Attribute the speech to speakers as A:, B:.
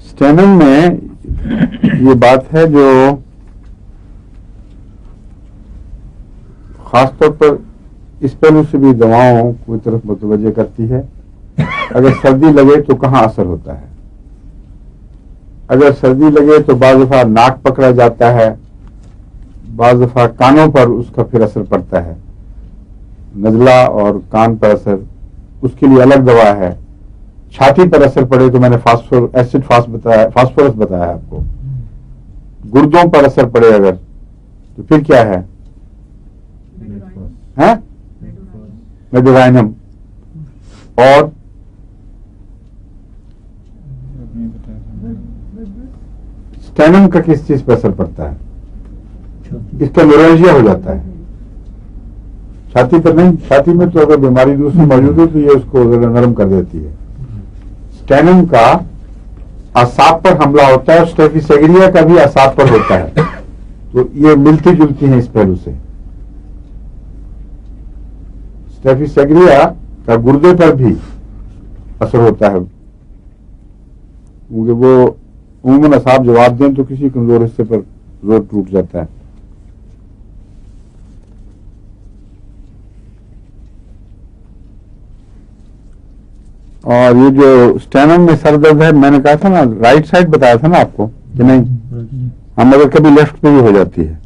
A: Stannum में ये बात है जो खासतौर पर इस पहलू से भी दवाओं की तरफ मुतवज्जह करती है। अगर सर्दी लगे तो कहाँ असर होता है? अगर सर्दी लगे तो बाज़ दफ़ा नाक पकड़ा जाता है, बाज़ दफ़ा कानों पर उसका फिर असर पड़ता है, नज़ला और कान पर असर, उसके लिए अलग दवा है। छाती पर असर पड़े तो मैंने फास्फोरस बताया आपको। गुर्दों पर असर पड़े अगर तो फिर क्या है? मेडोराइनम। और स्टेनम का किस चीज पर असर पड़ता है? इसका न्यूरोलजिया हो जाता है, छाती पर नहीं। छाती में तो अगर बीमारी दूसरी मौजूद हो तो ये उसको नरम कर देती है। स्टेनम का असाब पर हमला होता है, स्टेफिसेग्रिया का भी असाब पर होता है, तो ये मिलती जुलती हैं इस पहलू से। स्टेफिसेग्रिया का गुर्दे पर भी असर होता है, क्योंकि वो उमूमन असाब जवाब दें तो किसी कमजोर हिस्से पर जोर टूट जाता है। और ये जो स्टेनम में सर दर्द है, मैंने कहा था ना राइट साइड बताया था ना आपको कि नहीं? हम अगर कभी लेफ्ट पे भी हो जाती है